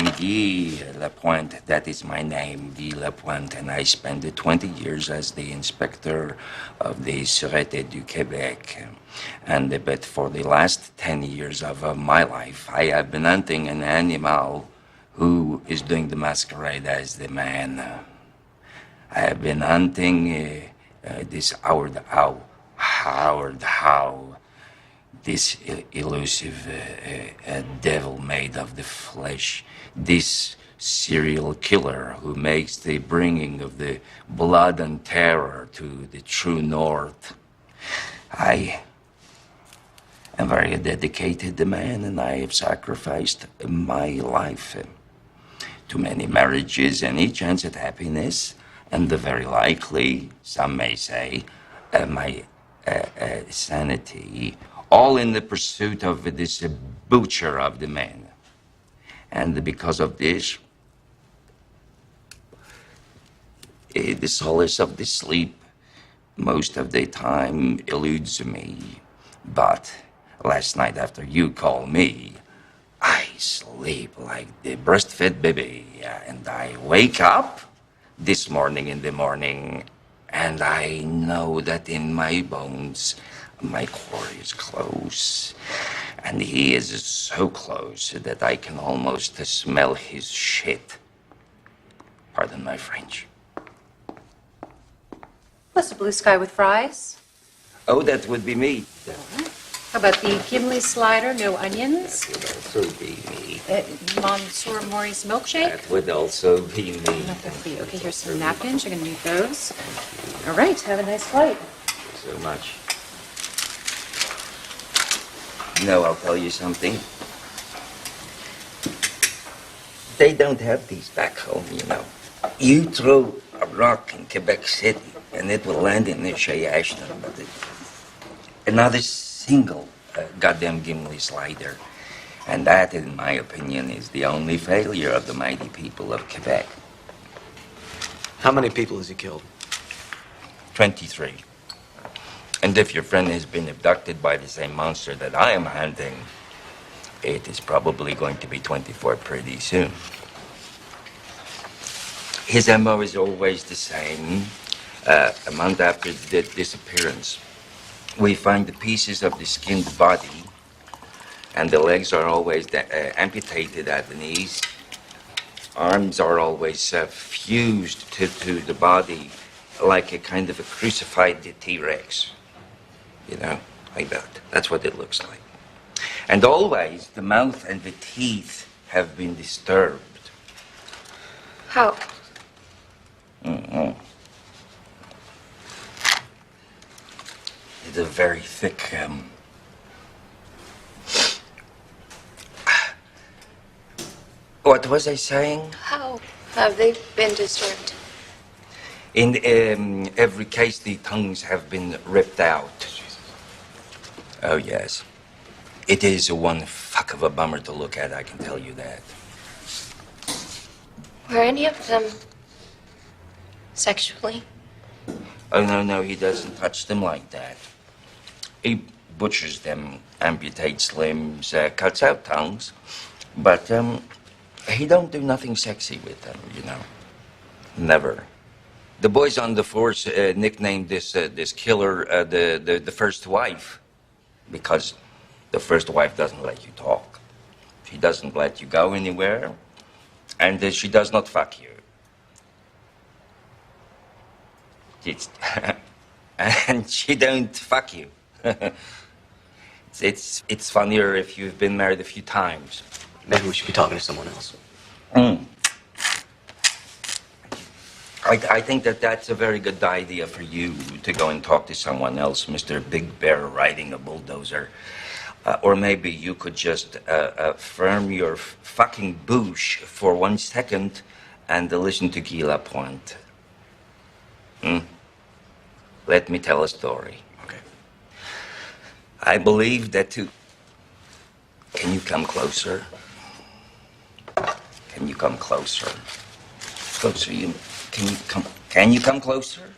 I'm GuyLaPointe. That is my name, GuyLaPointe, and I spent 20 years as the inspector of the Sûreté du Québec. But for the last 10 years of my life, I have been hunting an animal who is doing the masquerade as the man. I have been hunting this Howard Howe, this elusive devil made of the flesh, this serial killer who makes the bringing of the blood and terror to the true north. I am a very dedicated man, and I have sacrificed my life to many marriages, any chance at happiness, and the very likely, some may say, my sanity, all in the pursuit of this butcher of the man. And because of this, the solace of the sleep most of the time eludes me. But last night after you called me, I sleep like the breastfed baby, and I wake up this morning in the morning, and I know that in my bones, my quarry is close, and he is so close that I can almost smell his shit. Pardon my French. What's a blue sky with fries? Oh, that would be me. How about the Gimli slider, no onions? That would also be me. Monsieur Maury's milkshake? That would also be me. Nothing for you. Okay, here's some napkins. You're going to need those. All right, have a nice flight. Thank you so much. You know, I'll tell you something. They don't have these back home, you know. You throw a rock in Quebec City, and it will land in the Shea Ashton, but another single goddamn Gimli slider. And that, in my opinion, is the only failure of the mighty people of Quebec. How many people has he killed? 23. And if your friend has been abducted by the same monster that I am hunting, it is probably going to be 24 pretty soon. His MO is always the same. A month after the disappearance, we find the pieces of the skinned body, and the legs are always amputated at the knees. Arms are always fused to the body like a kind of a crucified T-Rex. You know, like that. That's what it looks like. And always the mouth and the teeth have been disturbed. How? Mm-hmm. It's a very thick, What was I saying? How have they been disturbed? In every case, the tongues have been ripped out. Oh, yes. It is one fuck of a bummer to look at, I can tell you that. Were any of them sexually? Oh, no, he doesn't touch them like that. He butchers them, amputates limbs, cuts out tongues, but he don't do nothing sexy with them, you know. Never. The boys on the force nicknamed this killer the first wife, because the first wife doesn't let you talk. She doesn't let you go anywhere, and she does not fuck you. And she don't fuck you. It's funnier if you've been married a few times. Maybe we should be talking to someone else. I think that's a very good idea for you to go and talk to someone else, Mr. Big Bear riding a bulldozer. Or maybe you could just firm your fucking boosh for 1 second and listen to GuyLaPointe. Let me tell a story. Okay. I believe that to... Can you come closer? Can you come closer? Closer, Can you come closer?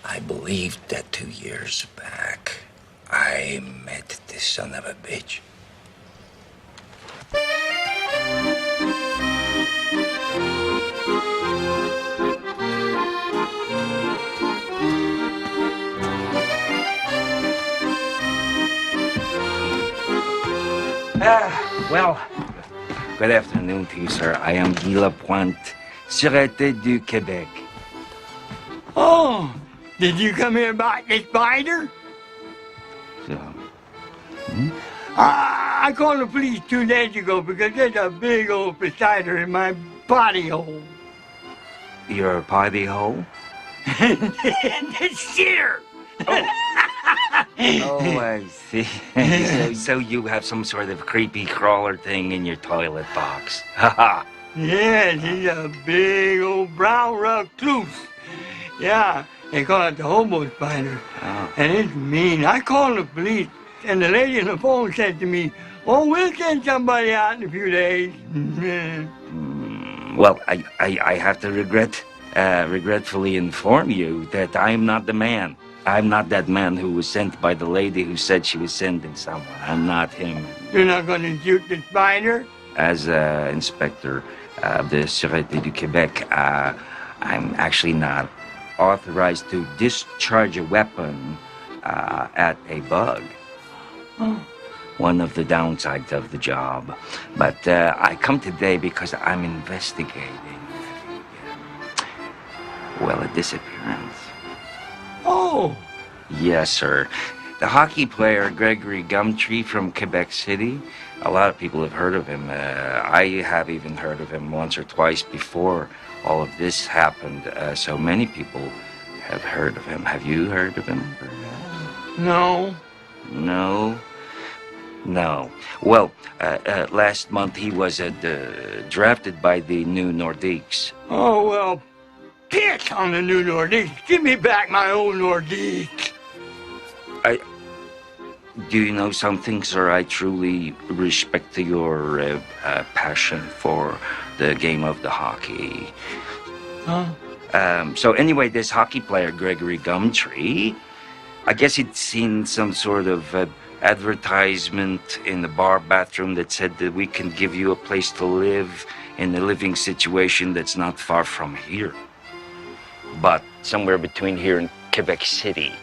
I believe that 2 years back, I met this son of a bitch. Well, good afternoon to you, sir. I am GuyLaPointe, Sûreté du Québec. Oh, did you come here about the spider? So, I called the police 2 days ago because there's a big old spider in my body hole. your party hole? It's here. Oh, I see. so you have some sort of creepy crawler thing in your toilet box. Haha. Yes, he's a big old brown recluse. Yeah, they call it the hobo spider. Oh. And it's mean. I called the police, and the lady on the phone said to me, "Oh, we'll send somebody out in a few days." Well, I have to regretfully inform you that I am not the man. I'm not that man who was sent by the lady who said she was sending someone. I'm not him. You're not going to shoot the spider? As inspector of the Sûreté du Québec, I'm actually not authorized to discharge a weapon at a bug. One of the downsides of the job. But I come today because I'm investigating, a disappearance. Oh, Yes, sir. The hockey player Gregory Gumtree from Quebec City. A lot of people have heard of him. I have even heard of him once or twice before all of this happened. So many people have heard of him. Have you heard of him? no. No. No. Well, last month he was drafted by the New Nordiques. Oh, well, piss on the new Nordique. Give me back my old Nordique. Do you know something, sir? I truly respect your passion for the game of the hockey. Huh? So anyway, this hockey player, Gregory Gumtree, I guess he'd seen some sort of advertisement in the bar bathroom that said that we can give you a place to live in a living situation that's not far from here. But somewhere between here and Quebec City.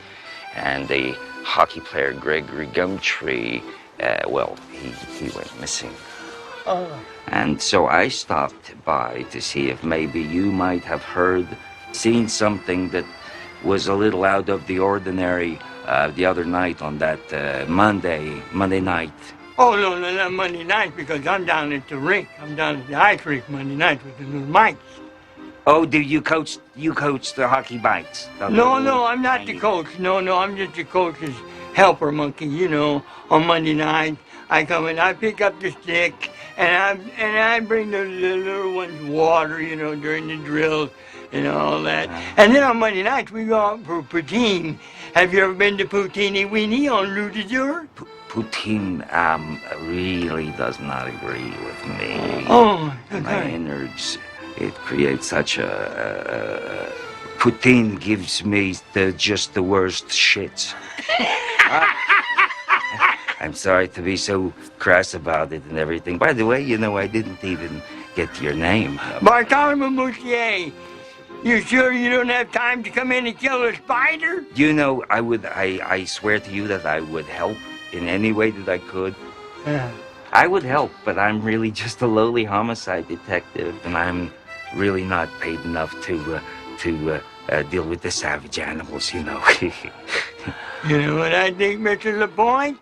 And the hockey player, Gregory Gumtree, he went missing. Oh. And so I stopped by to see if maybe you might have seen something that was a little out of the ordinary the other night on that Monday night. Oh, no, not Monday night because I'm down at the rink. I'm down at the ice rink Monday night with the little mites. Oh, do you coach the hockey bites? No, I'm not the coach. No, I'm just the coach's helper monkey. You know, on Monday night, I come in, I pick up the stick, and I bring the little ones water, during the drills and all that. And then on Monday nights, we go out for poutine. Have you ever been to Poutine Weenie on Rue de Jour? Poutine really does not agree with me. Oh, My okay. innards. It creates such a poutine gives me just the worst shits. I'm sorry to be so crass about it and everything. By the way, I didn't even get your name. Bartholomew Moutier. You sure you don't have time to come in and kill a spider? I swear to you that I would help in any way that I could. Yeah. I would help, but I'm really just a lowly homicide detective, and I'm really not paid enough to deal with the savage animals, You know what I think, Mr. LaPointe?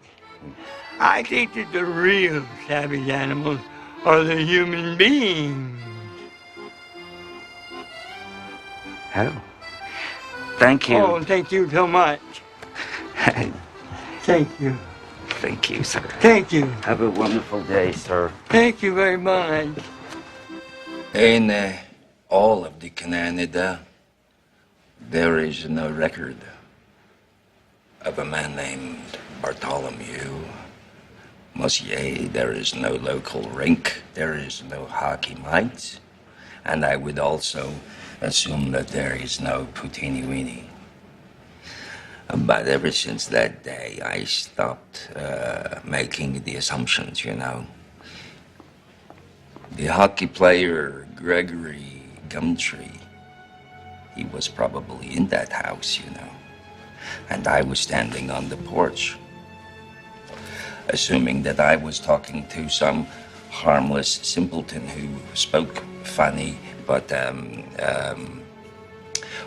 I think that the real savage animals are the human beings. Oh. Thank you. Oh, thank you so much. Thank you. Thank you, sir. Thank you. Have a wonderful day, sir. Thank you very much. In all of the Canada, there is no record of a man named Bartholomew Moutier. There is no local rink. There is no hockey mites. And I would also assume that there is no Poutine Weenie. But ever since that day, I stopped making the assumptions, The hockey player, Gregory Gumtree, he was probably in that house, And I was standing on the porch. assuming that I was talking to some harmless simpleton who spoke funny. But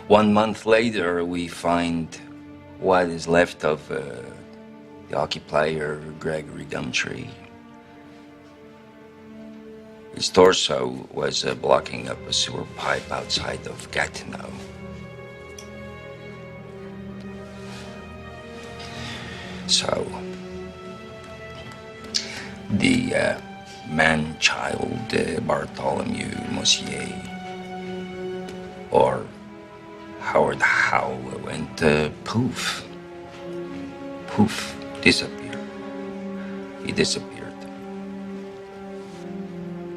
1 month later, we find what is left of the hockey player Gregory Gumtree. His torso was blocking up a sewer pipe outside of Gatineau. So, the man-child Bartholomew Mosier, or Howard Howe, went poof. Poof, disappeared. He disappeared.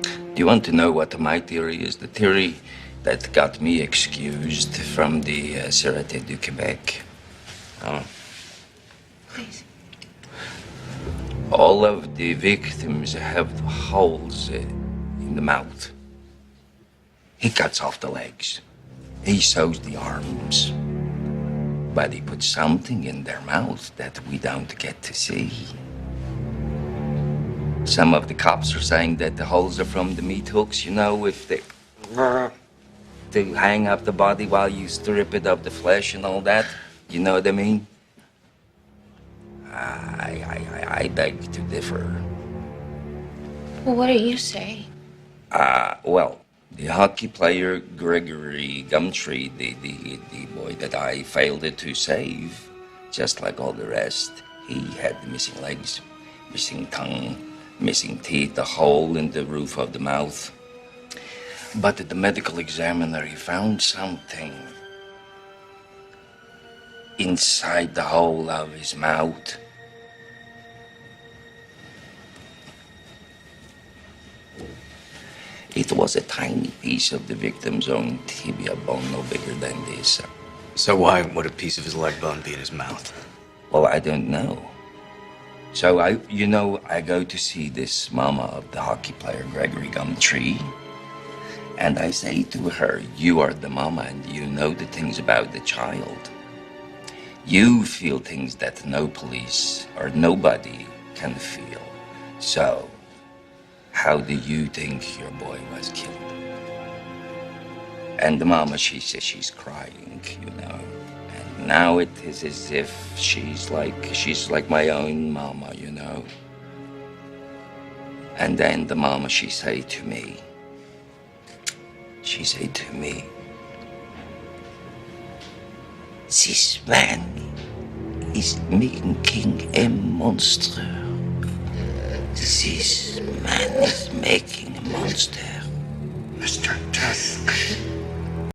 Do you want to know what my theory is? The theory that got me excused from the Sûreté du Québec. Please. All of the victims have holes in the mouth. He cuts off the legs. He sews the arms. But he puts something in their mouth that we don't get to see. Some of the cops are saying that the holes are from the meat hooks, you know, if they... to hang up the body while you strip it of the flesh and all that. You know what I mean? I beg to differ. Well, what do you say? Well, the hockey player Gregory Gumtree, the boy that I failed to save, just like all the rest, he had the missing legs, missing tongue, missing teeth, a hole in the roof of the mouth. But the medical examiner, he found something inside the hole of his mouth. It was a tiny piece of the victim's own tibia bone, no bigger than this. So why would a piece of his leg bone be in his mouth? Well, I don't know. So I go to see this mama of the hockey player, Gregory Gumtree, and I say to her, you are the mama and you know the things about the child. You feel things that no police or nobody can feel. So, how do you think your boy was killed? And the mama, she says she's crying, you know. And now it is as if she's like my own mama, you know. And then the mama, she say to me, this man is making a monster. This man is making a monster. Mr. Tusk.